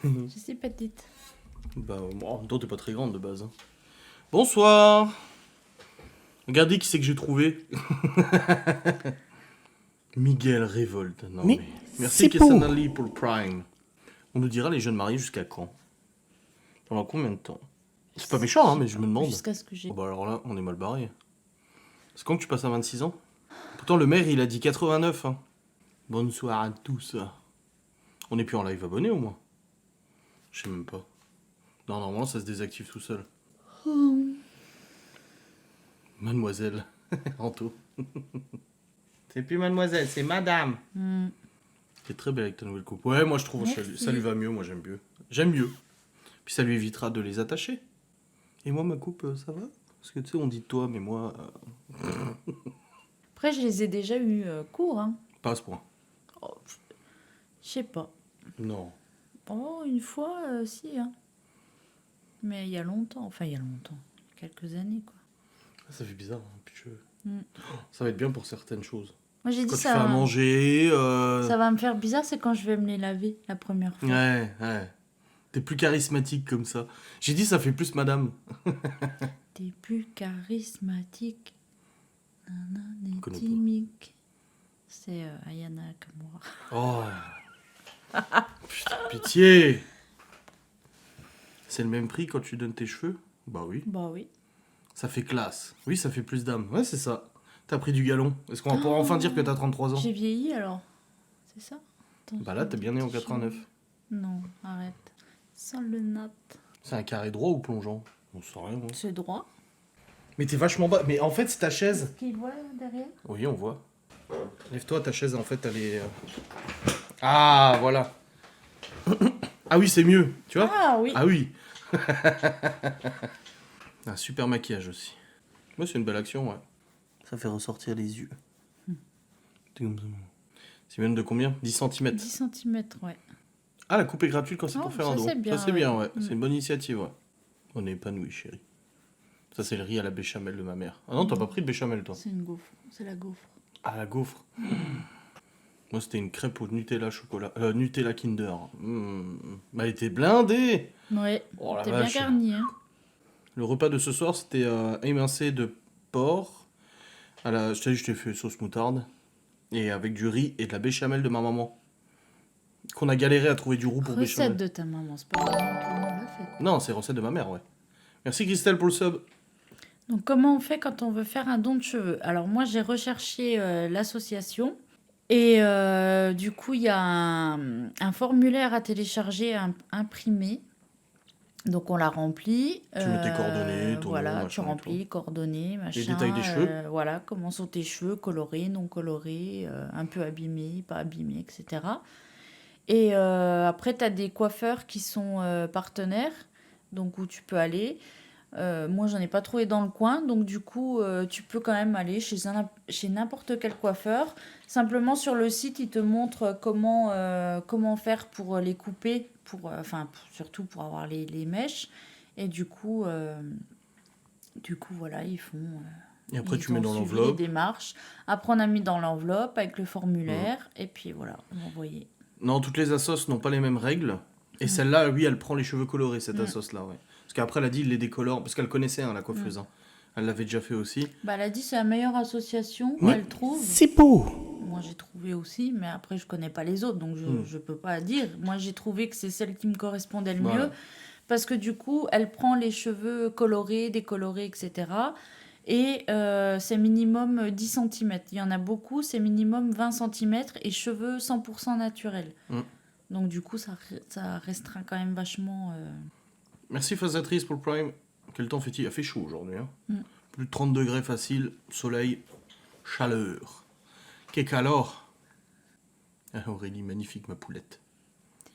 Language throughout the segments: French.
Je suis petite. Bah, en même temps, t'es pas très grande de base. Hein. Bonsoir. Regardez qui c'est que j'ai trouvé. Miguel Révolte. Non mais. Merci Kessanali pour le Prime. On nous dira les jeunes mariés jusqu'à quand? Pendant combien de temps? C'est pas méchant, hein, mais je me demande. Jusqu'à ce que j'ai. Oh bah alors là, on est mal barré. C'est quand que tu passes à 26 ans? Pourtant, le maire, il a dit 89. Hein. Bonsoir à tous. On est plus en live abonné au moins? Je sais même pas. Non, normalement, ça se désactive tout seul. Mademoiselle. Anto. C'est plus mademoiselle, c'est madame. C'est très belle avec ta nouvelle coupe. Ouais, moi je trouve ça lui va mieux, moi j'aime mieux. J'aime mieux. Puis ça lui évitera de les attacher. Et moi, ma coupe, ça va? Parce que tu sais, on dit toi, mais moi... Après, je les ai déjà eu courts, hein. Pas à ce point. Oh, je sais pas. Non. Oh, une fois, si, hein. Mais il y a longtemps. Enfin, il y a longtemps. Quelques années, quoi. Ça fait bizarre, hein, puis ça va être bien pour certaines choses. Moi, j'ai dit Quand tu ça. fais à manger... Ça va me faire bizarre, c'est quand je vais me les laver la première fois. Ouais. T'es plus charismatique comme ça. J'ai dit ça fait plus madame. T'es plus charismatique. Je connais pas. Timique. C'est Ayana Nakamura. Oh. Putain, pitié. C'est le même prix quand tu donnes tes cheveux? Bah oui. Bah oui. Ça fait classe. Oui, ça fait plus d'âme. Ouais, c'est ça. T'as pris du galon. Est-ce qu'on va pouvoir enfin dire que t'as 33 ans? J'ai vieilli alors. C'est ça? Attends, Bah là, t'es bien né en 89. Non, arrête. Sans le nat. C'est un carré droit ou plongeant? On sait rien, moi. C'est droit. Mais t'es vachement bas. Mais en fait, c'est ta chaise. Est-ce qu'il voit derrière? Oui, on voit. Lève-toi, ta chaise, en fait, elle est... Ah, voilà. Ah oui, c'est mieux. Tu vois? Ah oui. Ah oui. Un super maquillage aussi. Moi, c'est une belle action, ouais. Ça fait ressortir les yeux. C'est même de combien? 10 cm. 10 cm, ouais. Ah, la coupe est gratuite quand c'est Oh, pour faire ça, un don. c'est bien, Ça, c'est bien, ouais. ouais. C'est une bonne initiative, ouais. On est épanoui, chérie. Ça, c'est le riz à la béchamel de ma mère. Ah non, t'as pas pris de béchamel, toi? C'est une gaufre. C'est la gaufre. Ah, la gaufre. Moi, c'était une crêpe au Nutella chocolat. Nutella Kinder. Elle était blindée. Ouais. Oh, la T'es bien vache. garni, hein. Le repas de ce soir, c'était émincé de porc. Je t'ai dit, je t'ai fait sauce moutarde. Et avec du riz et de la béchamel de ma maman. Qu'on a galéré à trouver du roux pour béchamel. Recette de ta maman, c'est pas vraiment tout le monde l'a fait. Non, c'est recette de ma mère, ouais. Merci Christelle pour le sub. Donc, comment on fait quand on veut faire un don de cheveux? Alors, moi, j'ai recherché l'association. Et du coup, il y a un formulaire à télécharger, imprimé. Donc, on l'a rempli. Tu mets tes coordonnées, ton voilà, nom, tu machin et remplis tout. les coordonnées, machin. Les détails des cheveux. Voilà, comment sont tes cheveux, colorés, non colorés, un peu abîmés, pas abîmés, etc. Et après, tu as des coiffeurs qui sont partenaires, donc où tu peux aller. Moi, j'en ai pas trouvé dans le coin, donc du coup, tu peux quand même aller chez n'importe quel coiffeur. Simplement, sur le site, il te montre comment faire pour les couper, surtout pour avoir les mèches. Et du coup, voilà, ils font... Et après, tu ils mets ont dans suivi l'enveloppe. les démarches. Après, on a mis dans l'enveloppe avec le formulaire, et puis voilà, on va envoyer. Non, toutes les assos n'ont pas les mêmes règles. Et celle-là, oui, elle prend les cheveux colorés, cette assos-là, ouais. Parce qu'après, elle a dit, il les décolore. Parce qu'elle connaissait, hein, la coiffeuse. Hein. Elle l'avait déjà fait aussi. Bah, elle a dit c'est la meilleure association Ouais. qu'elle trouve. C'est beau. Moi, j'ai trouvé aussi, mais après, je connais pas les autres, donc je peux pas dire. Moi, j'ai trouvé que c'est celle qui me correspondait le Voilà. mieux, parce que du coup, elle prend les cheveux colorés, décolorés, etc. Et c'est minimum 10 cm. Il y en a beaucoup, c'est minimum 20 cm, et cheveux 100% naturels. Donc du coup, ça restreint quand même vachement... Merci Fazatrice pour le Prime. Quel temps fait-il? Il a fait chaud aujourd'hui. Hein. Plus de 30 degrés facile, soleil, chaleur. Qu'est calor. Ah, Aurélie, magnifique ma poulette.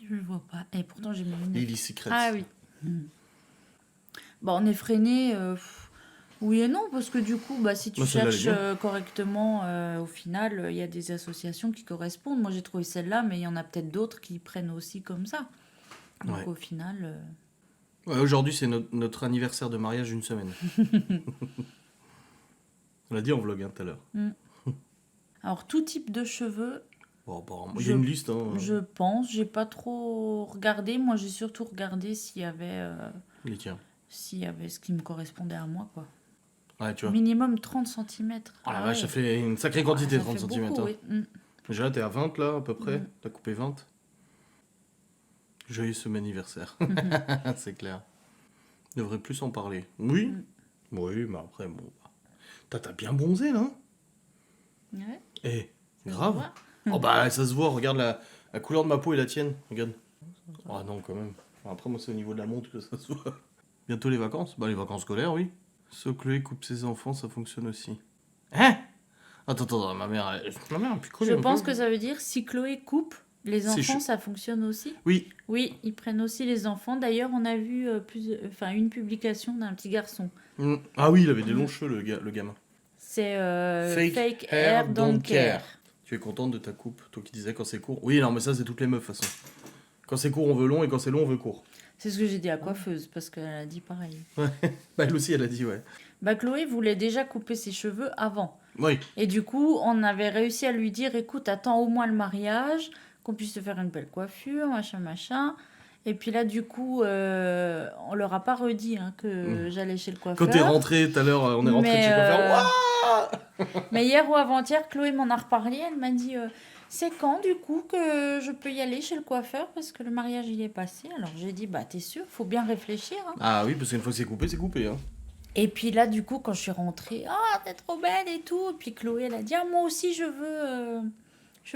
Je le vois pas. Et pourtant, j'ai mes lunettes. Lily Secrets. Ah oui. Bon, on est freiné... Oui et non, parce que du coup, si tu cherches correctement, au final, il y a des associations qui correspondent. Moi, j'ai trouvé celle-là, mais il y en a peut-être d'autres qui prennent aussi comme ça. Donc, au final... Ouais, aujourd'hui, c'est notre anniversaire de mariage d'une semaine. On l'a dit en vlog tout à l'heure. Alors, tout type de cheveux, Bon, apparemment, il y a une liste, hein. Je pense, j'ai pas trop regardé. Moi, j'ai surtout regardé s'il y avait Les tiens. ce qui me correspondait à moi, quoi. Ouais, tu vois. Minimum 30 cm. Oh la vache, ça fait une sacrée quantité, ça 30 fait cm. beaucoup, oui. Déjà, t'es à 20 là, à peu près. T'as coupé 20. Joyeux ce anniversaire. C'est clair. On devrait plus en parler. Oui. Oui, mais après, bon. T'as bien bronzé, là. Ouais. Eh, Ça se grave. voit. Oh bah, ça se voit. Regarde la couleur de ma peau et la tienne. Regarde. Ah non, quand même. Après, moi, c'est au niveau de la montre que ça se voit. Bientôt les vacances. Bah, les vacances scolaires, oui. So Chloé coupe ses enfants, ça fonctionne aussi. Hein? Attends, ma mère a pu coller Je un pense peu. que ça veut dire si Chloé coupe les C'est enfants, chaud. ça fonctionne aussi. Oui. Oui, ils prennent aussi les enfants. D'ailleurs, on a vu une publication d'un petit garçon. Ah oui, il avait des longs cheveux, le gamin. C'est Fake hair don't care. Tu es contente de ta coupe, toi qui disais quand c'est court. Oui, non, mais ça, c'est toutes les meufs, de toute façon. Quand c'est court, on veut long, et quand c'est long, on veut court. C'est ce que j'ai dit à la coiffeuse, parce qu'elle a dit pareil. Ouais. Bah, elle aussi, elle a dit, ouais. Bah, Chloé voulait déjà couper ses cheveux avant. Oui. Et du coup, on avait réussi à lui dire, écoute, attends au moins le mariage, qu'on puisse te faire une belle coiffure, machin. Et puis là, du coup, on leur a pas redit que j'allais chez le coiffeur. Quand t'es rentré tout à l'heure, on est rentré de chez le coiffeur. Waouh! Mais hier ou avant-hier, Chloé m'en a reparlé. Elle m'a dit, c'est quand du coup que je peux y aller chez le coiffeur parce que le mariage il est passé. Alors j'ai dit, bah t'es sûr, faut bien réfléchir. Ah oui, parce qu'une fois que c'est coupé, hein. Et puis là, du coup, quand je suis rentrée, t'es trop belle et tout. Et puis Chloé, elle a dit, moi aussi, je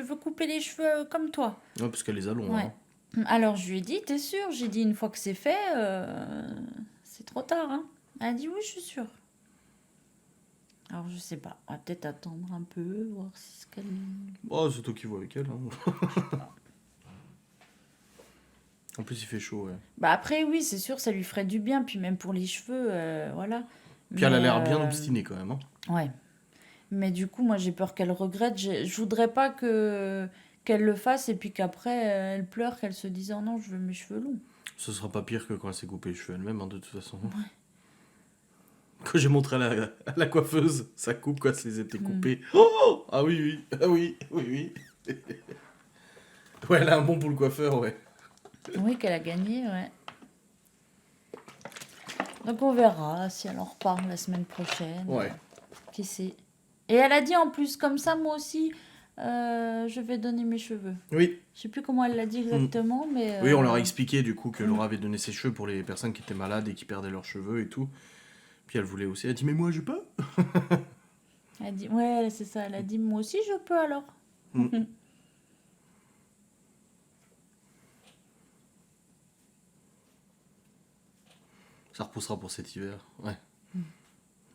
veux couper les cheveux comme toi. Ouais, parce qu'elle les a longs. Ouais. Hein. Alors je lui ai dit, t'es sûre? J'ai dit, une fois que c'est fait, c'est trop tard. Hein. Elle a dit, oui, je suis sûre. Alors je sais pas, on va peut-être attendre un peu, voir si ce qu'elle... Oh, c'est toi qui vois avec elle. Hein. En plus, il fait chaud, ouais. Bah après, oui, c'est sûr, ça lui ferait du bien. Puis même pour les cheveux, voilà. Puis elle a l'air bien obstinée quand même. Hein. Ouais. Mais du coup, moi, j'ai peur qu'elle regrette. Je voudrais pas qu'elle le fasse et puis qu'après, elle pleure, qu'elle se dise « Oh non, je veux mes cheveux longs. » Ce sera pas pire que quand elle s'est coupé les cheveux elle-même, hein, de toute façon. Ouais. Quand j'ai montré à la coiffeuse sa coupe quand elle les était coupées. Oh! Ah oui. Ouais, elle a un bon pour le coiffeur, ouais. Oui, qu'elle a gagné, ouais. Donc on verra si elle en reparle la semaine prochaine. Ouais. Qui sait. Et elle a dit en plus, comme ça, moi aussi, je vais donner mes cheveux. Oui. Je sais plus comment elle l'a dit exactement, mais... Oui, on leur a expliqué du coup que Laura avait donné ses cheveux pour les personnes qui étaient malades et qui perdaient leurs cheveux et tout. Puis elle voulait aussi. Elle a dit, mais moi, j'ai pas. Elle a dit, ouais, c'est ça. Elle a dit, moi aussi, je peux alors. Ça repoussera pour cet hiver, ouais.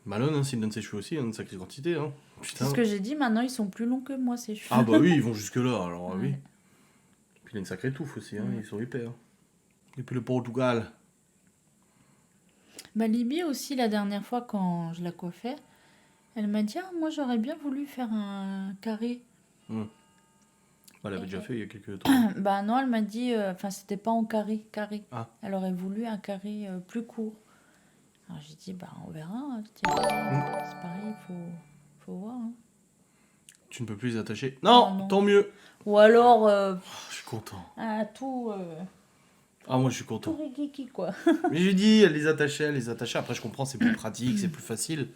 Malone, hein, s'il donne ses cheveux aussi, une sacrée quantité. Hein. Putain. C'est ce que j'ai dit, maintenant ils sont plus longs que moi, ces cheveux. Ah bah oui, ils vont jusque-là, alors Ouais. oui. Puis il a une sacrée touffe aussi, hein, ils sont épais. Hein. Et puis le Portugal. Bah, Libye aussi, la dernière fois, quand je la coiffais, elle m'a dit, moi j'aurais bien voulu faire un carré. Elle avait déjà fait il y a quelques temps. Bah non, elle m'a dit, c'était pas en carré. Ah. Elle aurait voulu un carré plus court. Alors j'ai dit, on verra. Hein. C'est pareil, faut voir. Hein. Tu ne peux plus les attacher. Non, tant mieux. Ou alors, Je suis content. tout moi je suis content. rikiki, quoi. Mais j'ai dit, elle les attachait. Après je comprends, c'est plus pratique, c'est plus facile.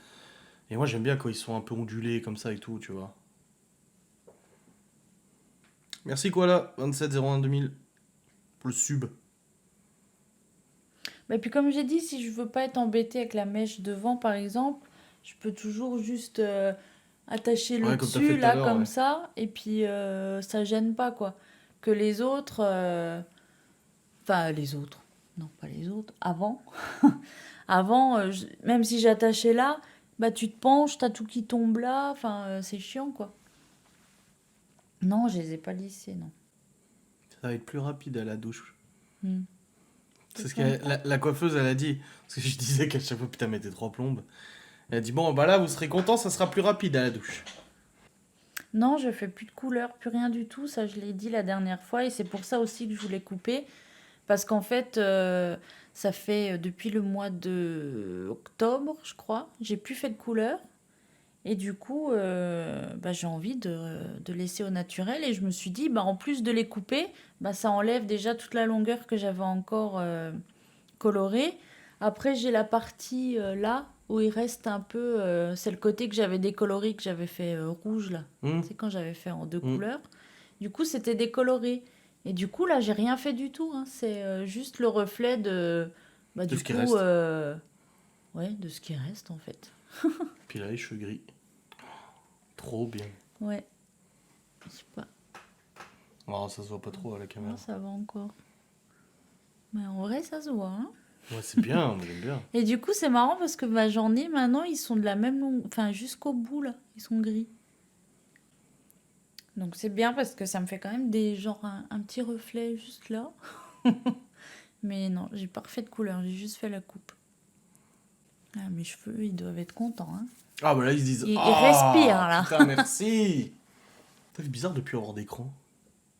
Et moi j'aime bien quand ils sont un peu ondulés comme ça et tout, tu vois. Merci quoi là, 27 01 2000 pour le sub. Et puis comme j'ai dit, si je veux pas être embêtée avec la mèche devant, par exemple, je peux toujours juste attacher le dessus, là, comme ça, et puis ça gêne pas, quoi. Que les autres... les autres. Non, pas les autres. Avant. Même si j'attachais là, tu te penches, t'as tout qui tombe là. C'est chiant, quoi. Non, je les ai pas lissés, non. Ça va être plus rapide à la douche. C'est ce que la coiffeuse, elle a dit. Parce que je disais qu'à chaque fois, putain, mettez 3 plombes. Elle a dit, bon, là, vous serez content, ça sera plus rapide à la douche. Non, je fais plus de couleur, plus rien du tout. Ça, je l'ai dit la dernière fois. Et c'est pour ça aussi que je voulais couper. Parce qu'en fait, ça fait depuis le mois de octobre, je crois, j'ai plus fait de couleur. Et du coup, j'ai envie de laisser au naturel. Et je me suis dit, en plus de les couper, ça enlève déjà toute la longueur que j'avais encore colorée. Après, j'ai la partie là où il reste un peu. C'est le côté que j'avais décoloré, que j'avais fait rouge là. C'est quand j'avais fait en 2 couleurs. Du coup, c'était décoloré. Et du coup, là, j'ai rien fait du tout. Hein. C'est juste le reflet De ce qui reste. Ouais, de ce qui reste en fait. Puis là, les cheveux gris. Trop bien. Ouais. Je sais pas. Oh, ça se voit pas trop à la caméra. Non, ça va encore. Mais en vrai, ça se voit. Hein. Ouais, c'est bien, moi j'aime bien. Et du coup, c'est marrant parce que j'en ai maintenant, ils sont de la même longueur. Enfin, jusqu'au bout, là. Ils sont gris. Donc, c'est bien parce que ça me fait quand même un petit reflet juste là. Mais non, j'ai pas refait de couleur. J'ai juste fait la coupe. Ah, mes cheveux, ils doivent être contents. Hein. Ah, bah là, ils se disent. Ils respirent, là. Putain, merci. Ça fait bizarre de plus avoir d'écran.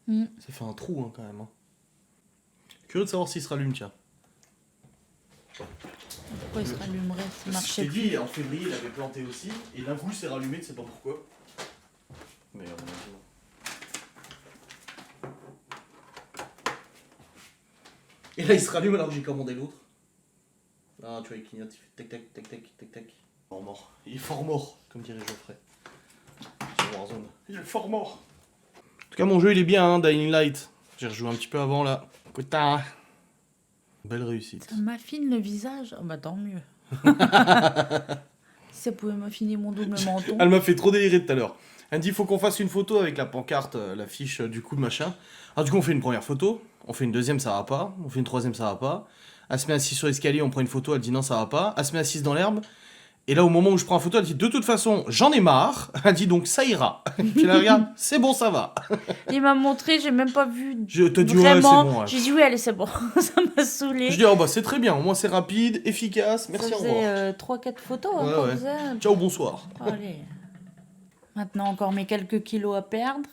Mm. Ça fait un trou, hein, quand même. Hein. Curieux de savoir s'il se rallume, tiens. Pourquoi il se rallumerait? Ça marchait Je t'ai plus. dit, en février, il avait planté aussi. Et d'un coup, il s'est rallumé, tu sais pas pourquoi. Mais non. Et là, il se rallume alors que j'ai commandé l'autre. Ah, tu vois, il clignote, il fait tac tac tac tac tac tac. Fort mort. Il est fort mort, comme dirait Geoffrey. Sur Warzone. Il est fort mort. En tout cas, mon jeu, il est bien, hein, Dying Light. J'ai rejoué un petit peu avant, là. Putain. Belle réussite. Ça m'affine le visage. Oh, tant mieux. Si ça pouvait m'affiner mon double menton. Elle m'a fait trop délirer tout à l'heure. Elle me dit, il faut qu'on fasse une photo avec la pancarte, l'affiche du coup de machin. Alors du coup, on fait une première photo. On fait une deuxième, ça va pas. On fait une troisième, ça va pas. Elle se met assise sur l'escalier, on prend une photo, elle dit non, ça va pas. Elle se met assise dans l'herbe. Et là, au moment où je prends la photo, elle dit de toute façon, j'en ai marre. Elle dit donc ça ira. Puis là, regarde, c'est bon, ça va. Il m'a montré, j'ai même pas vu. Je te dis, vraiment. ouais, c'est bon. Ouais. J'ai dit oui, allez, c'est bon. Ça m'a saoulé. Je dis, oh bah c'est très bien, au moins c'est rapide, efficace, merci, ça au revoir. faisait 3-4 photos Ouais, qu'on ouais. faisait. Ciao, bonsoir. Allez. Maintenant, encore mes quelques kilos à perdre.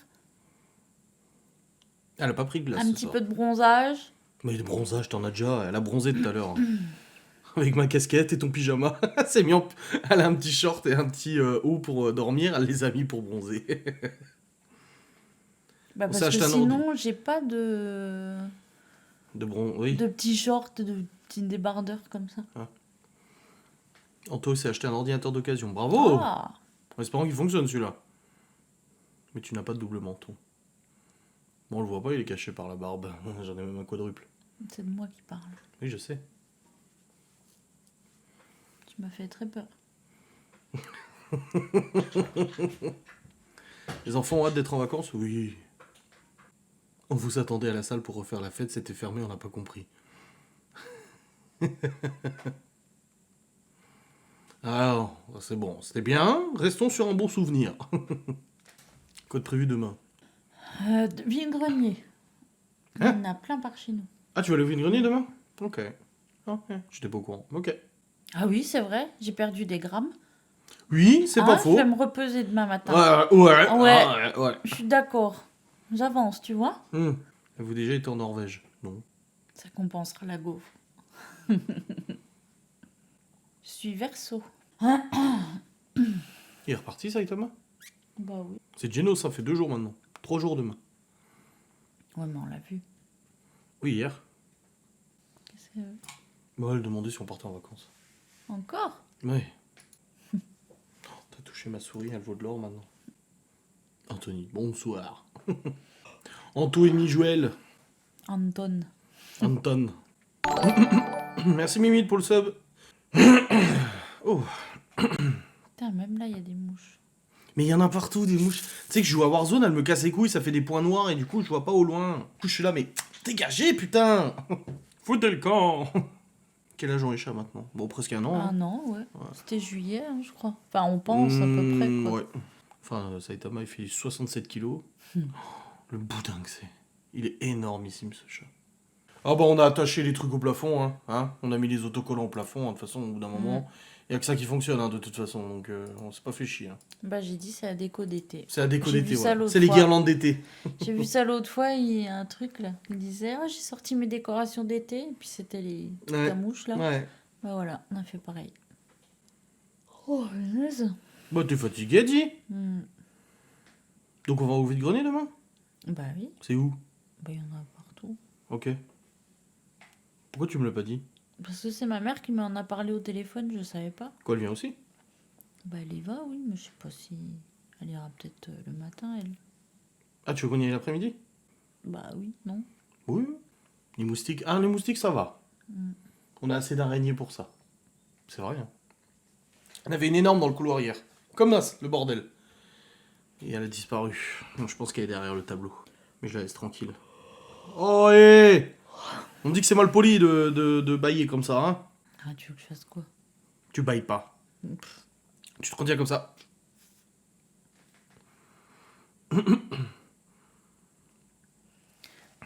Elle a pas pris de glace Un ce petit soir. peu de bronzage. Mais le bronzage, t'en as déjà. Elle a bronzé tout à l'heure. Avec ma casquette et ton pyjama. Elle a un petit short et un petit haut pour dormir. Elle les a mis pour bronzer. Parce que sinon, j'ai pas de Oui. de petits shorts, de petits débardeurs comme ça. Ah. Anto s'est acheté un ordinateur d'occasion. Bravo. Ah. En espérant qu'il fonctionne celui-là. Mais tu n'as pas de double menton. Bon, on le voit pas, il est caché par la barbe. J'en ai même un quadruple. C'est de moi qui parle. Oui, je sais. Tu m'as fait très peur. Les enfants ont hâte d'être en vacances? Oui. On vous attendait à la salle pour refaire la fête, c'était fermé, on n'a pas compris. Alors, c'est bon, c'était bien. Restons sur un bon souvenir. Quoi de prévu demain? Vide-grenier. Hein? Il y en a plein par chez nous. Ah, tu vas aller au vide-grenier demain? Ok. J'étais pas au courant. Ok. Ah oui, c'est vrai, j'ai perdu des grammes. Oui, c'est pas faux. Je vais me repeser demain matin. Ouais. Je suis d'accord. J'avance, tu vois. Avez-vous déjà été en Norvège? Non. Ça compensera la gaufre. Je suis Verseau. Il est reparti, ça, Thomas? Bah oui. C'est Geno, ça fait 2 jours maintenant. 3 jours demain. Ouais, mais on l'a vu. Oui, hier. Qu'est-ce que... Bah, elle demandait si on partait en vacances. Encore? Ouais. T'as touché ma souris, elle vaut de l'or maintenant. Anthony, bonsoir. Anthony Joël. Anton. Anton. Merci Mimide pour le sub. Oh. Putain, même là, il y a des mouches. Mais il y en a partout des mouches. Tu sais que je joue à Warzone, elle me casse les couilles, ça fait des points noirs et du coup je vois pas au loin. Du coup je suis là, mais dégagez putain. Foutez le camp. Quel âge ont les chats maintenant? Bon, presque 1 an. Ah non, ouais. C'était juillet, hein, je crois. Enfin, on pense à peu près, quoi. Ouais. Enfin, Saitama, il fait 67 kilos. Le boudin que c'est. Il est énormissime, ce chat. Ah bah, on a attaché les trucs au plafond, hein. On a mis les autocollants au plafond, de toute façon, au bout d'un moment. Il n'y a que ça qui fonctionne, de toute façon. Donc, on s'est pas fait chier. Hein. Bah, j'ai dit, c'est la déco d'été. C'est la déco J'ai d'été, vu ça ouais. l'autre C'est les fois. guirlandes d'été. J'ai vu ça l'autre fois, il y a un truc, là. Il disait, j'ai sorti mes décorations d'été. Et puis, c'était les trucs à mouches, là. Ouais. Bah voilà, on a fait pareil. Oh, punaise. Bah, t'es fatigué, dis. Hmm. Donc, on va au vide-grenier demain? Bah oui, C'est où? bah il y en a partout. Ok. Pourquoi tu me l'as pas dit? Parce que c'est ma mère qui m'en a parlé au téléphone, je savais pas. Quoi, elle vient aussi? Bah elle y va, oui, mais je sais pas si elle ira peut-être le matin, elle. Ah, tu veux qu'on y aille l'après-midi? Bah oui, non. Oui. Les moustiques. Ah, les moustiques, ça va. Hmm. On a assez d'araignées pour ça. C'est vrai, hein. On avait une énorme dans le couloir hier. Comme Nas, le bordel. Et elle a disparu. Donc, je pense qu'elle est derrière le tableau. Mais je la laisse tranquille. Oh, hé! On me dit que c'est mal poli de bailler comme ça, hein. Ah, tu veux que je fasse quoi? Tu bailles pas. Pff, Tu te retiens comme ça.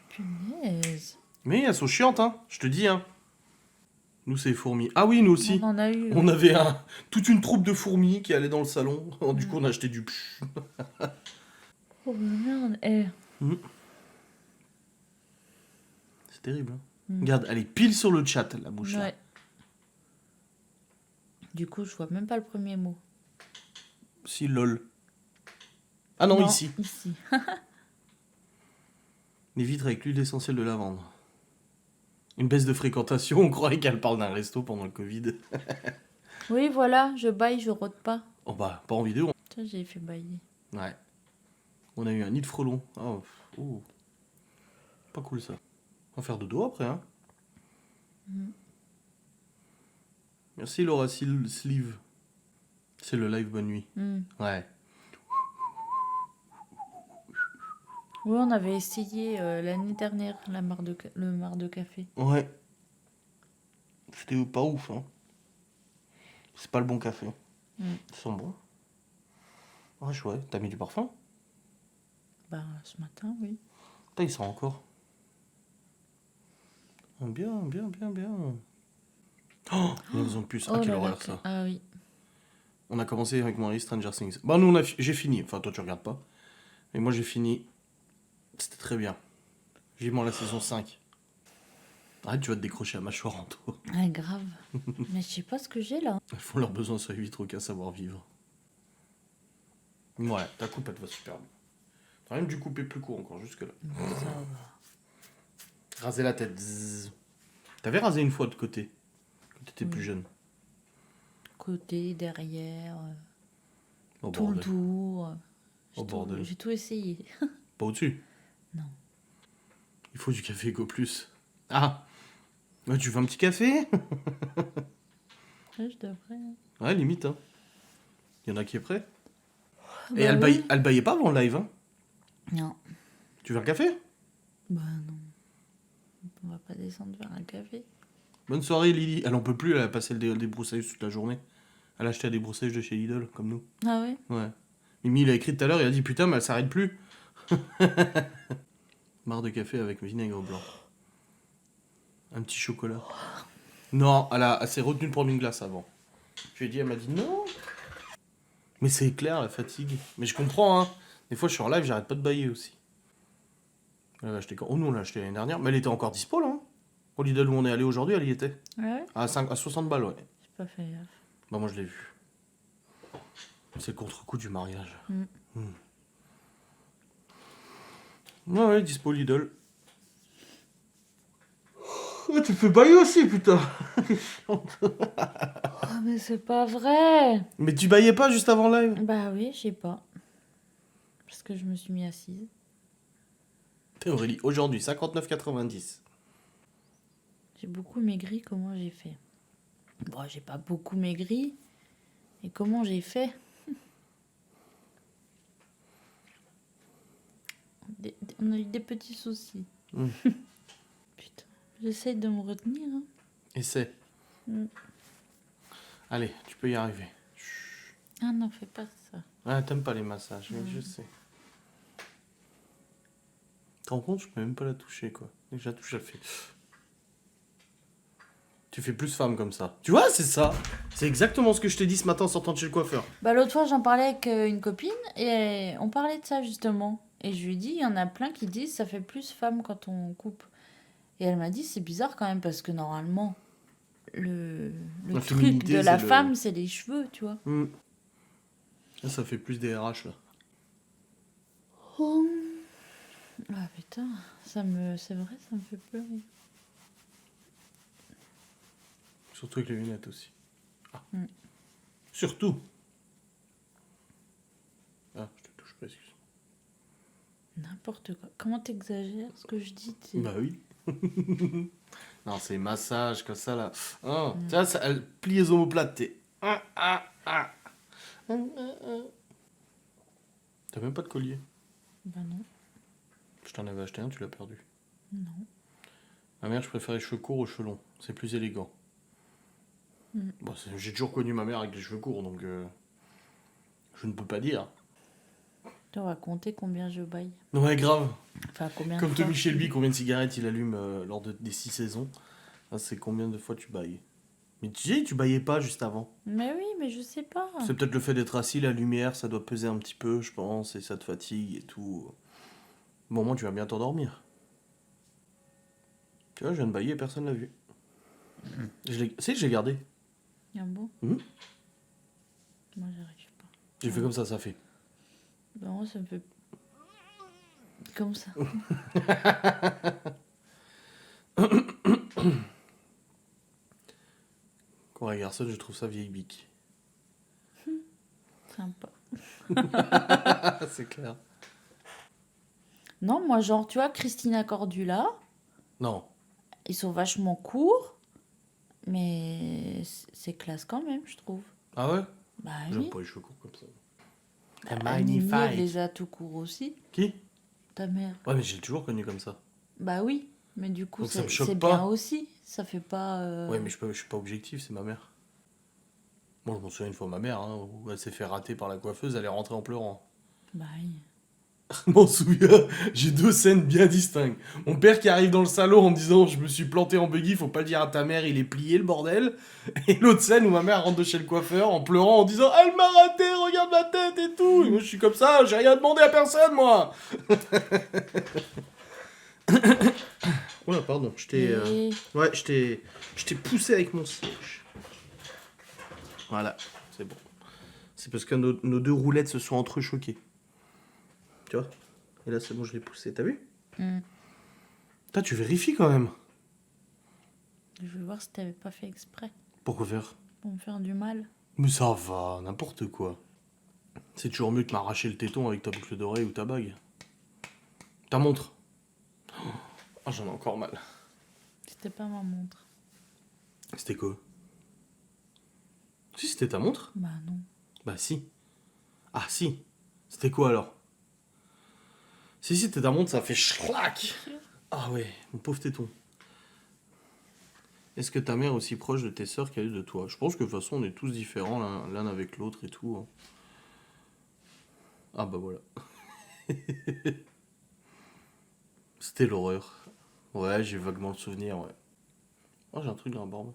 Punaise. Mais elles sont chiantes, hein. Je te dis, hein. Nous, c'est les fourmis. Ah oui, nous aussi. On en a eu. On avait toute une troupe de fourmis qui allait dans le salon. Du coup, Mm. on a acheté du pch. Oh merde. Eh. C'est terrible, hein. Mm. Regarde, elle est pile sur le chat, la bouche, là. Ouais. Du coup, je vois même pas le premier mot. Si, lol. Ah non, ici. Ici. Les vitres avec l'huile essentielle de lavande. Une baisse de fréquentation, on croirait qu'elle parle d'un resto pendant le Covid. Oui, voilà, je baille, je rôde pas. Oh bah, pas en vidéo. Tiens, j'ai fait bailler. Ouais. On a eu un nid de frelons. Oh, oh. Pas cool ça. On va faire dodo après, hein. Merci Laura Sleeve. C'est le live bonne nuit. Mm. Ouais. Oui, on avait essayé l'année dernière le marc de café. Ouais. C'était pas ouf, hein. C'est pas le bon café. Mm. Ils sont bons. Ouais, chouette. T'as mis du parfum? Bah, ce matin, oui. Putain, il sent encore. Ah, bien, bien, bien, bien. Oh, une maison de puce. Ah, Oh quelle là là, horreur ça. Ah oui. On a commencé avec mon ami Stranger Things. Bah, nous, j'ai fini. Enfin, toi, tu regardes pas. Mais moi, j'ai fini. C'était très bien. Vivement la saison 5. Arrête, tu vas te décrocher à mâchoire en toi. Ah, grave. Mais je sais pas ce que j'ai là. Elles font leurs besoins sur les vitres qu'à savoir vivre. Ouais, ta coupe, elle te va super bien. T'as même dû couper plus court encore, jusque là. Ça va. Raser la tête. Zzz. T'avais rasé une fois de côté. Quand t'étais plus Oui. jeune. Côté, derrière, Oh tout le bordel. tour. Oh bordel. J'ai tout essayé. Pas au-dessus. Non. Il faut du café Go Plus. Ah, ouais, tu veux un petit café? Ouais, je devrais. Hein. Ouais, limite, hein. Il y en a qui est prêt. Bah Et elle, oui. elle baillait pas avant le live, hein. Non. Tu veux un café? Bah non. On va pas descendre vers un café. Bonne soirée, Lily. Elle en peut plus, elle a passé le débroussaillage toute la journée. Elle a acheté un débroussaillage de chez Lidl, comme nous. Ah ouais? Ouais. Mimi, il a écrit tout à l'heure, il a dit putain, mais elle s'arrête plus. Marre de café avec vinaigre blanc. Un petit chocolat. Non, elle s'est retenue de prendre une glace avant. Je lui ai dit, elle m'a dit non. Mais c'est clair, la fatigue. Mais je comprends, hein. Des fois, je suis en live, j'arrête pas de bailler aussi. Elle a acheté quand? Oh, nous, on l'a acheté l'année dernière. Mais elle était encore dispo, là. Hein. Au Lidl où on est allé aujourd'hui, elle y était. Ah ouais? À 60 balles, ouais. J'ai pas fait gaffe. Bah, moi, je l'ai vu. C'est le contre-coup du mariage. Mm. Ouais, ouais, dispo Lidl. Oh, tu fais bailler aussi, putain. Oh, mais c'est pas vrai! Mais tu baillais pas juste avant le live? Bah oui, je sais pas. Parce que je me suis mis assise. T'es Aurélie, aujourd'hui, 59,90. J'ai beaucoup maigri, comment j'ai fait? Bon, j'ai pas beaucoup maigri. Et comment j'ai fait? On a eu des petits soucis. Mm. Putain, j'essaye de me retenir. Hein. Essaie. Mm. Allez, tu peux y arriver. Ah non, fais pas ça. Ah, t'aimes pas les massages, mais je sais. Tu te rends compte, je peux même pas la toucher, quoi. Dès que je la touche, elle fait... Tu fais plus femme comme ça. Tu vois, c'est ça. C'est exactement ce que je t'ai dit ce matin en sortant de chez le coiffeur. Bah l'autre fois, j'en parlais avec une copine et on parlait de ça justement. Et je lui ai dit, il y en a plein qui disent ça fait plus femme quand on coupe. Et elle m'a dit, c'est bizarre quand même parce que normalement, le La truc féminité, de la c'est femme, c'est les cheveux, tu vois. Mm. Ça fait plus des RH, là. Oh. Ah putain, c'est vrai, ça me fait pleurer. Surtout avec les lunettes aussi. Ah. Mm. Surtout. Ah, je te touche pas, excuse. N'importe quoi. Comment t'exagères ce que je dis Bah oui. Non, c'est massage comme ça, là. Oh, tu vois, ça, elle plie les omoplates, t'es... T'as même pas de collier. Bah non, Je t'en avais acheté un, tu l'as perdu. non. Ma mère, je préfère les cheveux courts aux cheveux longs. C'est plus élégant. Bon, j'ai toujours connu ma mère avec les cheveux courts, donc je ne peux pas dire. Tu vas compter combien je baille. Ouais, grave. Enfin, combien Comme de fois. Tommy Shelby, combien de cigarettes il allume lors des 6 saisons. Ah, c'est combien de fois tu bailles. Mais tu sais, tu baillais pas juste avant. Mais oui, mais je sais pas. C'est peut-être le fait d'être assis, la lumière, ça doit peser un petit peu, je pense, et ça te fatigue et tout. Au moment, tu vas bien t'endormir. Tu vois, je viens de bailler et personne l'a vu. Si, je l'ai gardé. Ah bon Mhm. Moi, j'arrive pas. J'ai fait comme ça fait. Non, ça me fait... Comme ça. Corey Garçon, je trouve ça vieille bique. Sympa. C'est clair. Non, moi, genre, tu vois, Christina Cordula, Non. ils sont vachement courts, mais c'est classe quand même, je trouve. Ah ouais? Bah J'aime oui. pas les cheveux courts comme ça. Mimi, elle les a tout courts aussi, Qui? ta mère. Ouais, mais j'ai toujours connu comme ça. Bah oui, mais du coup, Donc ça me c'est choque bien pas. aussi. Ça fait pas... Ouais, mais je suis pas objectif, c'est ma mère. Moi, je m'en souviens une fois, ma mère, hein, où elle s'est fait rater par la coiffeuse, elle est rentrée en pleurant. Bah oui. Je m'en souviens, j'ai 2 scènes bien distinctes. Mon père qui arrive dans le salon en me disant je me suis planté en buggy, faut pas le dire à ta mère, il est plié le bordel. Et l'autre scène où ma mère rentre de chez le coiffeur en pleurant en disant elle m'a raté, regarde ma tête et tout. Et moi je suis comme ça, j'ai rien demandé à personne moi. Oula, pardon, ouais, je t'ai poussé avec mon siège. Voilà, c'est bon. C'est parce que nos 2 roulettes se sont entrechoquées. Tu vois? Et là, c'est bon, je l'ai poussé. T'as vu? Putain, tu vérifies quand même. Je veux voir si t'avais pas fait exprès Pourquoi faire? pour me faire du mal. Mais ça va, n'importe quoi. C'est toujours mieux que m'arracher le téton avec ta boucle d'oreille ou ta bague. Ta montre. Oh, j'en ai encore mal. C'était pas ma montre. C'était quoi? Si, c'était ta montre? Bah non. Bah si. Ah si. C'était quoi alors? Si, c'était ta montre, ça fait schlac. Ah ouais, mon pauvre téton. Est-ce que ta mère est aussi proche de tes sœurs qu'elle est de toi? Je pense que de toute façon, on est tous différents l'un avec l'autre et tout. Hein. Ah bah voilà. C'était l'horreur. Ouais, j'ai vaguement le souvenir, ouais. Oh, j'ai un truc dans la barbe.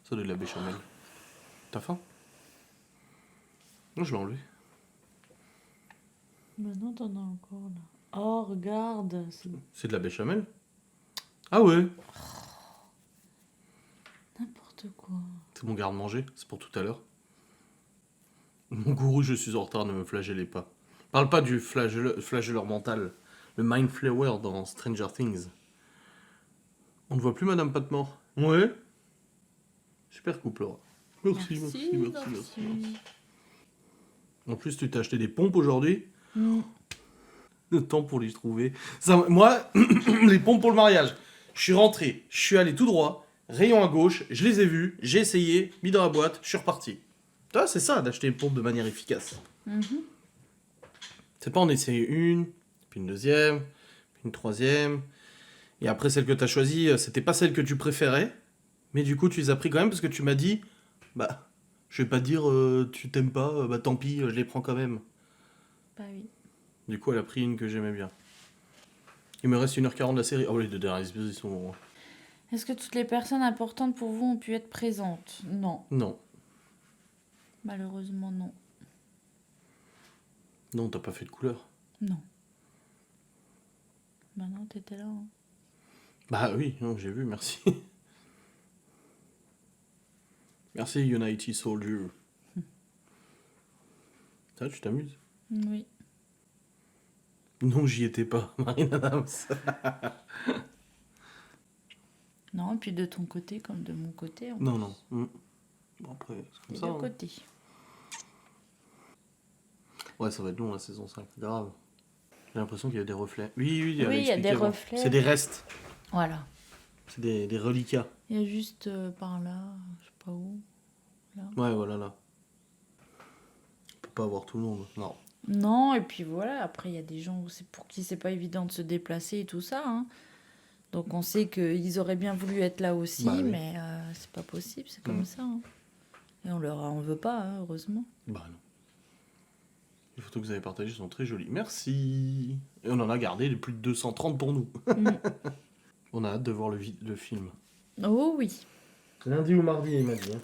Ça doit être de la béchamel. T'as faim? Non, je l'ai enlevé. Maintenant, t'en as encore là. Oh, regarde. C'est de la béchamel? Ah ouais. N'importe quoi. C'est mon garde-manger, c'est pour tout à l'heure. Mon gourou, je suis en retard, ne me flagellez pas. Parle pas du flagelleur mental, le mind flower dans Stranger Things. On ne voit plus Madame Patmore. Ouais. Super couple, Laura. Merci. En plus, tu t'as acheté des pompes aujourd'hui. Le temps pour les trouver. Ça, moi, les pompes pour le mariage. Je suis rentré, je suis allé tout droit, rayon à gauche, je les ai vus, j'ai essayé, mis dans la boîte, je suis reparti. Toi, c'est ça, d'acheter une pompe de manière efficace. C'est pas en essayer une, puis une deuxième, puis une troisième. Et après, celle que t'as choisie, c'était pas celle que tu préférais. Mais du coup, tu les as pris quand même parce que tu m'as dit, bah, je vais pas dire tu t'aimes pas, bah tant pis, je les prends quand même. Bah oui. Du coup, elle a pris une que j'aimais bien. Il me reste 1h40 de la série. Oh, les 2 derniers épisodes, ils sont... Est-ce que toutes les personnes importantes pour vous ont pu être présentes? Non. Non. Malheureusement, non. Non, t'as pas fait de couleur. Non. Bah non, t'étais là. Hein. Bah oui, non, j'ai vu, merci. Merci United Soldier. Ça, tu t'amuses? Oui. Non, j'y étais pas, Marine Adams. Non, et puis de ton côté comme de mon côté. Non, non. Bon, après, c'est comme Les ça. deux Hein. côtés. Ouais, ça va être long la saison 5, grave. J'ai l'impression qu'il y a des reflets. Oui, elle a Oui, il y a des expliqué avant. reflets. C'est des restes, Voilà. c'est des reliquats. Il y a juste par là, je sais pas où. Ouais, voilà, là. On peut pas avoir tout le monde, non. Non, et puis voilà, après il y a des gens pour qui c'est pas évident de se déplacer et tout ça. Hein. Donc on sait qu'ils auraient bien voulu être là aussi, Bah oui. mais c'est pas possible, c'est comme ça. Hein. Et on leur en veut pas, hein, heureusement. Bah non. Les photos que vous avez partagées sont très jolies. Merci. Et on en a gardé plus de 230 pour nous. On a hâte de voir le film. Oh oui. Lundi ou mardi, il m'a dit. Hein.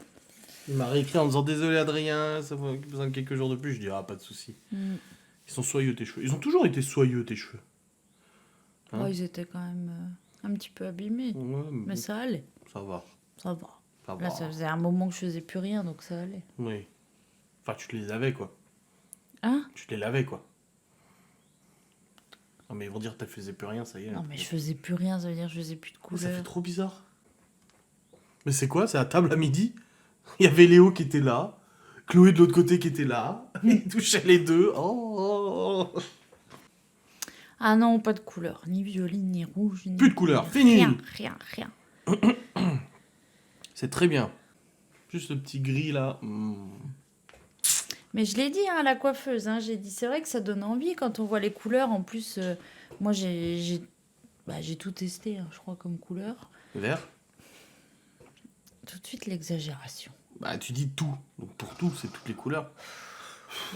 Il m'a réécrit en disant désolé Adrien, ça va besoin de quelques jours de plus. Je dis pas de souci. Ils sont soyeux tes cheveux. Ils ont toujours été soyeux tes cheveux. Hein Oh, ils étaient quand même un petit peu abîmés. Ouais, Mais ça allait. Ça va. Ça va. Ça Là, va. ça faisait un moment que je faisais plus rien, donc ça allait. Oui. Enfin, tu te les avais quoi. Hein? Tu te les lavais quoi. Non mais ils vont dire que tu faisais plus rien, ça y est. Non, mais je faisais plus rien, ça veut dire que je faisais plus de Mais ça fait couleurs. trop bizarre. Mais c'est quoi? C'est à table à midi? Il y avait Léo qui était là, Chloé de l'autre côté qui était là, ils touchaient les deux. Oh. Ah non, pas de couleur, ni violine, ni rouge, ni... Plus de couleur, fini. Rien. C'est très bien. Juste le petit gris là. Mais je l'ai dit hein, à la coiffeuse, hein, j'ai dit, c'est vrai que ça donne envie quand on voit les couleurs. En plus, moi j'ai tout testé, hein, je crois, comme couleur. Vert. Tout de suite l'exagération. Bah tu dis tout. Donc pour tout, c'est toutes les couleurs.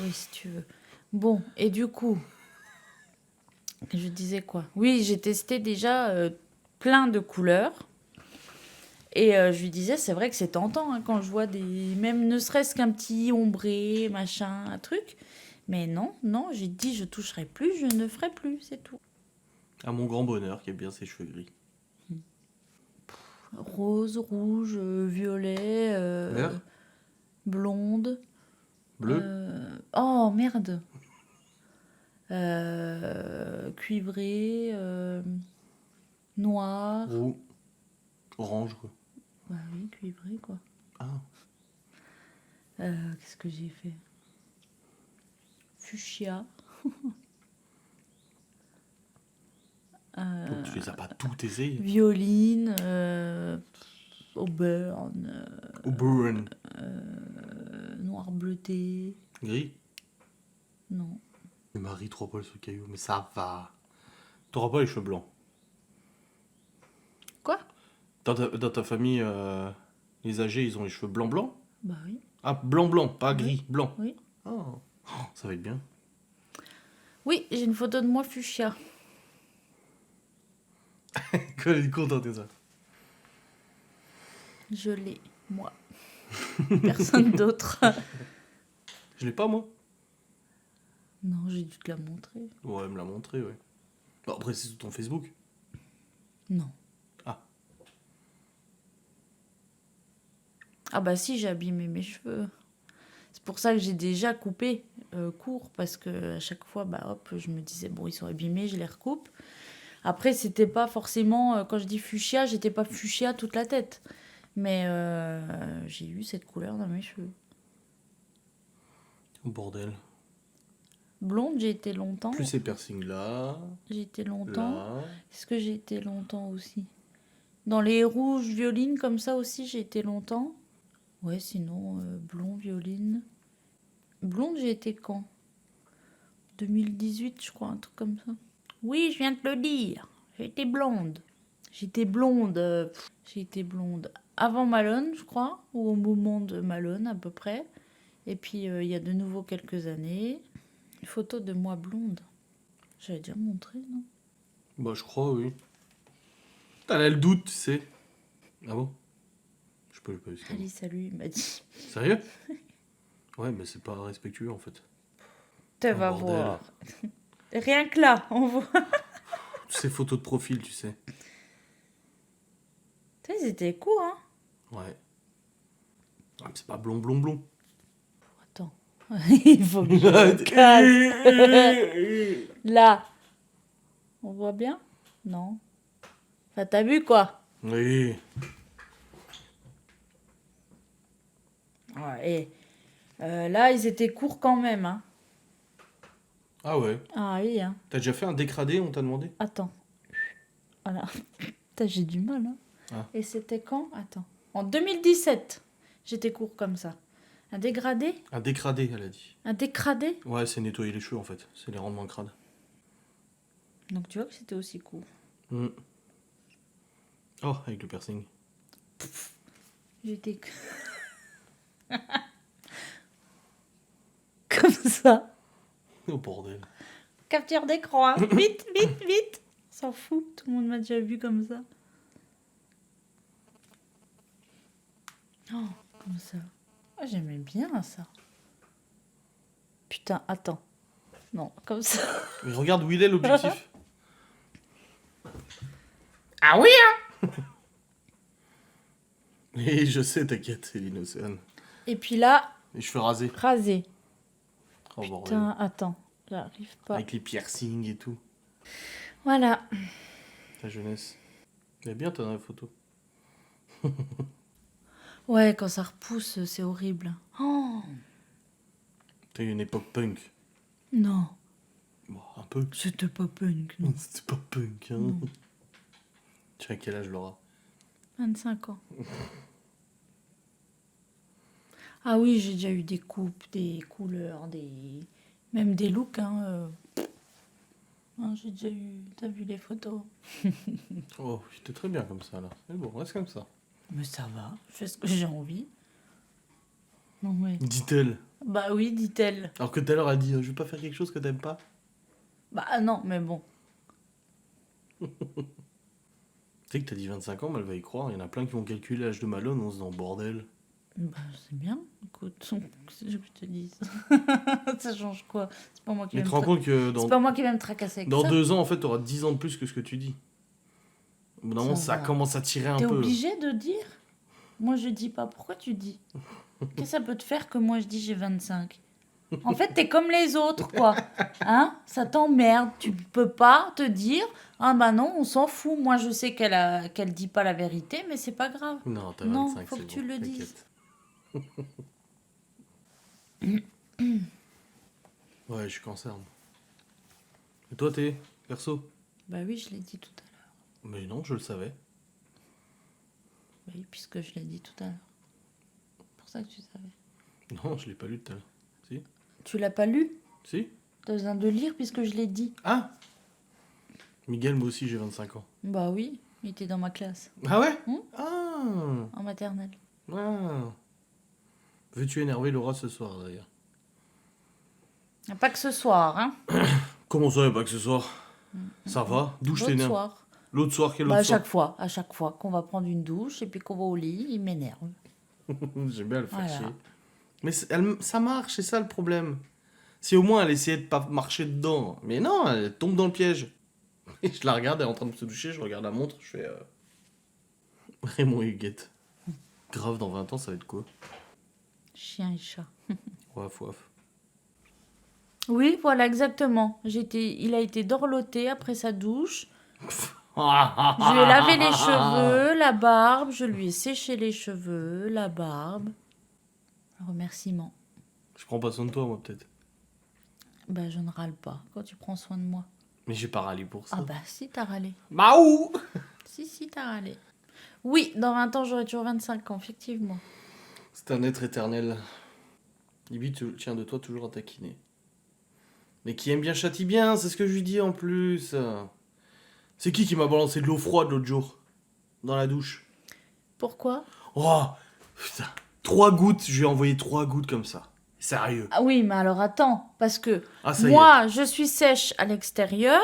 Oui, si tu veux. Bon, et du coup, je disais quoi? Oui, j'ai testé déjà plein de couleurs. Et je lui disais, c'est vrai que c'est tentant hein, quand je vois même ne serait-ce qu'un petit ombré, machin, un truc. Mais non, j'ai dit, je toucherai plus, je ne ferai plus, c'est tout. À mon grand bonheur qui aime bien ses cheveux gris. Rose, rouge, violet, Vert. blonde. Bleu. Oh, merde. Cuivré, noir. Roux. Orange quoi. Bah oui, cuivré, quoi. Ah. Qu'est-ce que j'ai fait? Fuchsia. Donc tu les as pas toutes essayées. Violine, auburn, Auburn. noir bleuté. Gris. Non. Mais Marie, 3 poils sur le caillou. Mais ça va. T'auras pas les cheveux blancs. Quoi? Dans ta famille, les âgés, ils ont les cheveux blancs. Bah oui. Ah, blanc, pas gris, blanc. Oui. Oh, ça va être bien. Oui, j'ai une photo de moi fuchsia. Quand elle est contente de ça. Je l'ai, moi. Personne d'autre. Je l'ai pas, moi. Non, j'ai dû te la montrer. Ouais, elle me l'a montré, ouais. Bon, après, c'est sur ton Facebook. Non. Ah. Ah bah si, j'ai abîmé mes cheveux. C'est pour ça que j'ai déjà coupé court, parce que à chaque fois, bah hop, je me disais, bon, ils sont abîmés, je les recoupe. Après, c'était pas forcément, quand je dis fuchsia, j'étais pas fuchsia toute la tête. Mais j'ai eu cette couleur dans mes cheveux. Oh, bordel. Blonde, j'ai été longtemps. Plus ces piercings là. J'ai été longtemps. Là. Est-ce que j'ai été longtemps aussi? Dans les rouges violines, comme ça aussi, j'ai été longtemps. Ouais, sinon, blond, violine. Blonde, j'ai été quand? 2018, je crois, un truc comme ça. Oui, je viens de le dire. J'ai été blonde. J'étais blonde. J'ai été blonde avant Malone, je crois, ou au moment de Malone, à peu près. Et puis, il y a de nouveau quelques années. Une photo de moi blonde. J'avais déjà montré, non? Bah, je crois, oui. T'as là le doute, tu sais. Ah bon? Je peux pas essayer. Allez, salut, il m'a dit. Sérieux? Ouais, mais c'est pas respectueux en fait. Tu vas voir. Rien que là, on voit. Ces photos de profil, tu sais. Tu sais, c'était court, hein? Ouais. Ah, mais c'est pas blond. Attends. Il faut que je me casse. Là. On voit bien? Non. Enfin, t'as vu quoi? Oui. Ouais, et là, ils étaient courts quand même. Hein. Ah ouais. Ah oui, hein. T'as déjà fait un dégradé, on t'a demandé? Attends. Voilà. Putain, j'ai du mal. Hein. Ah. Et c'était quand? Attends. En 2017, j'étais court comme ça. Un dégradé? Un décradé, elle a dit. Un décradé? Ouais, c'est nettoyer les cheveux en fait. C'est les rendre moins crades. Donc tu vois que c'était aussi court. Mm. Oh, avec le piercing. J'étais comme ça. Oh bordel. Capture d'écran, hein. Vite, vite, vite. On s'en fout, tout le monde m'a déjà vu comme ça. Oh, comme ça. Ah, j'aimais bien ça. Putain, attends. Non, comme ça. Mais regarde où il est l'objectif. Ah oui, hein. Et je sais, t'inquiète, Céline Océane. Et puis là, Les cheveux rasés. rasé. Oh bordel. Putain, attends. J'arrive pas. Avec les piercings et tout. Voilà. Ta jeunesse. Elle est bien ta dernière photo. Ouais, quand ça repousse, c'est horrible. Oh, T'as eu une époque punk. non. Bon, un peu. C'était pas punk, non. C'était pas punk, hein. Non. Tu sais à quel âge Laura? 25 ans. Ah oui, j'ai déjà eu des coupes, des couleurs, même des looks. Hein. Hein, j'ai déjà eu... T'as vu les photos? Oh, j'étais très bien comme ça là. C'est bon, reste comme ça. Mais ça va, je fais ce que j'ai envie. Non, mais... Dit-elle. Bah oui, dit-elle. Alors que tout à l'heure elle dit je vais pas faire quelque chose que t'aimes pas. Bah non, mais bon. Tu sais que t'as dit 25 ans, mais elle va y croire. Il y en a plein qui vont calculer l'âge de Malone, on se dit oh, bordel. Bah c'est bien, écoute, qu'est-ce que je te dis? Ça change quoi? C'est pas moi qui Mais vais tu me te rends compte que C'est pas moi qui vais me tracasser avec dans ça. 2 ans, en fait, t'auras 10 ans de plus que ce que tu dis. Au bout d'un moment, ça va. commence à tirer un T'es peu. obligé de dire? Moi je dis pas. Pourquoi tu dis? Qu'est-ce que ça peut te faire que moi je dis j'ai 25? En fait, t'es comme les autres, quoi. Hein? Ça t'emmerde. Tu peux pas te dire, ah bah non, on s'en fout. Moi, je sais qu'elle dit pas la vérité, mais c'est pas grave. Non, t'as Non, 25, faut c'est que tu bon, le t'inquiète. Ouais, je suis cancer. moi. Et toi, t'es perso? Bah oui, je l'ai dit tout à l'heure. Mais non, je le savais. Oui, puisque je l'ai dit tout à l'heure. C'est pour ça que tu savais. Non, je l'ai pas lu tout à l'heure. Si? Tu l'as pas lu? Si? T'as besoin de lire puisque je l'ai dit. Ah! Miguel, moi aussi, j'ai 25 ans. Bah oui, il était dans ma classe, Ah ouais? Hmm? Ah! en maternelle. Ah! Veux-tu énerver Laura ce soir, d'ailleurs? Pas que ce soir, hein. Comment ça, pas que ce soir? Ça va? D'où je L'autre t'énerve? soir. L'autre soir, quel Bah, autre soir? à chaque fois qu'on va prendre une douche et puis qu'on va au lit, il m'énerve. J'aime bien le faire Voilà. chier. Mais ça marche, c'est ça le problème. Si au moins elle essayait de pas marcher dedans. Mais non, elle tombe dans le piège. Et je la regarde, elle est en train de se doucher, je regarde la montre, je fais... Raymond Huguette. Grave, dans 20 ans, ça va être quoi? Chien et chat. Waf, waf. Oui, voilà, exactement. Il a été dorloté après sa douche. Je lui ai lavé les cheveux, la barbe, je lui ai séché les cheveux, la barbe. Un remerciement. Je prends pas soin de toi, moi, peut-être. Bah, je ne râle pas quand tu prends soin de moi. Mais j'ai pas râlé pour ça. Ah bah, si, t'as râlé. Maou! Si, t'as râlé. Oui, dans 20 ans, j'aurai toujours 25 ans, effectivement. C'est un être éternel. Libby tient de toi toujours à taquiner. Mais qui aime bien châtie bien, c'est ce que je lui dis en plus. C'est qui m'a balancé de l'eau froide l'autre jour? Dans la douche. Pourquoi? Oh, putain. 3 gouttes, je lui ai envoyé 3 gouttes comme ça. Sérieux. Ah oui, mais alors attends, parce que Ah, ça y est. moi, je suis sèche à l'extérieur,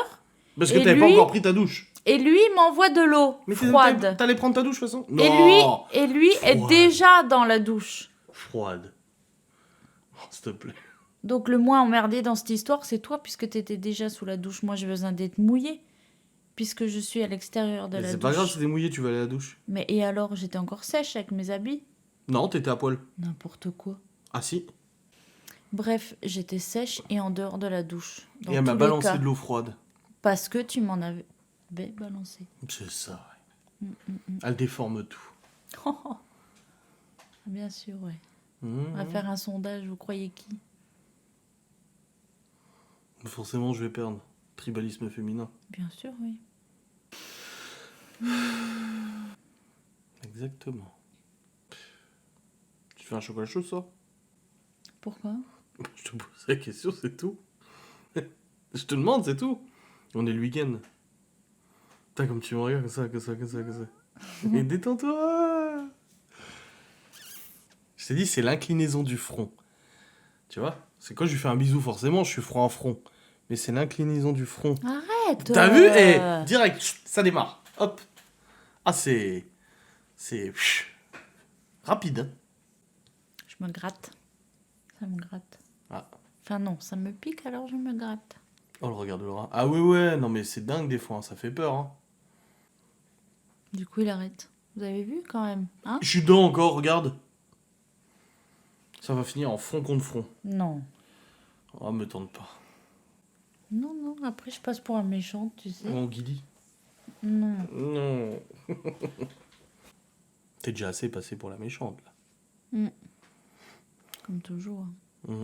Parce que et t'avais pas lui- encore pris ta douche. et lui il m'envoie de l'eau Mais froide. t'allais prendre ta douche de toute façon? Et lui est Froide. déjà dans la douche. Froide. Oh, s'il te plaît. Donc le moins emmerdé dans cette histoire, c'est toi, puisque t'étais déjà sous la douche. Moi, j'ai besoin d'être mouillée, puisque je suis à l'extérieur de Mais la c'est douche. pas grave si t'es mouillé, tu vas aller à la douche. Mais et alors, j'étais encore sèche avec mes habits? Non, t'étais à poil. N'importe quoi. Ah si. Bref, j'étais sèche et en dehors de la douche. Dans Et elle m'a tous les balancé cas. de l'eau froide. Parce que tu m'en avais balancé. C'est ça, ouais. Elle déforme tout. Bien sûr, ouais. Mmh. On va faire un sondage, vous croyez qui? Forcément, je vais perdre. Tribalisme féminin. Bien sûr, oui. Exactement. Tu fais un chocolat chaud, ça? Pourquoi? Je te pose la question, c'est tout. Je te demande, c'est tout. On est le week-end. Putain, comme tu me regardes, comme ça. Et détends-toi. Je t'ai dit, c'est l'inclinaison du front. Tu vois? C'est quand je lui fais un bisou, forcément, je suis front à front. Mais c'est l'inclinaison du front. Arrête! T'as vu? Eh, direct, ça démarre. Hop. Ah, c'est rapide. Hein. Je me gratte. Ça me gratte. Ah. Enfin non, ça me pique alors je me gratte. Oh, le regard de Laura. Ah ouais, non mais c'est dingue des fois, hein, ça fait peur. Hein. Du coup, il arrête. Vous avez vu quand même, hein? Je suis dedans encore, regarde. Ça va finir en front contre front. Non. Oh, me tente pas. Non, après je passe pour un méchant, tu sais. Oh, Guili. Non. Non. T'es déjà assez passé pour la méchante, là. Comme toujours. Mm.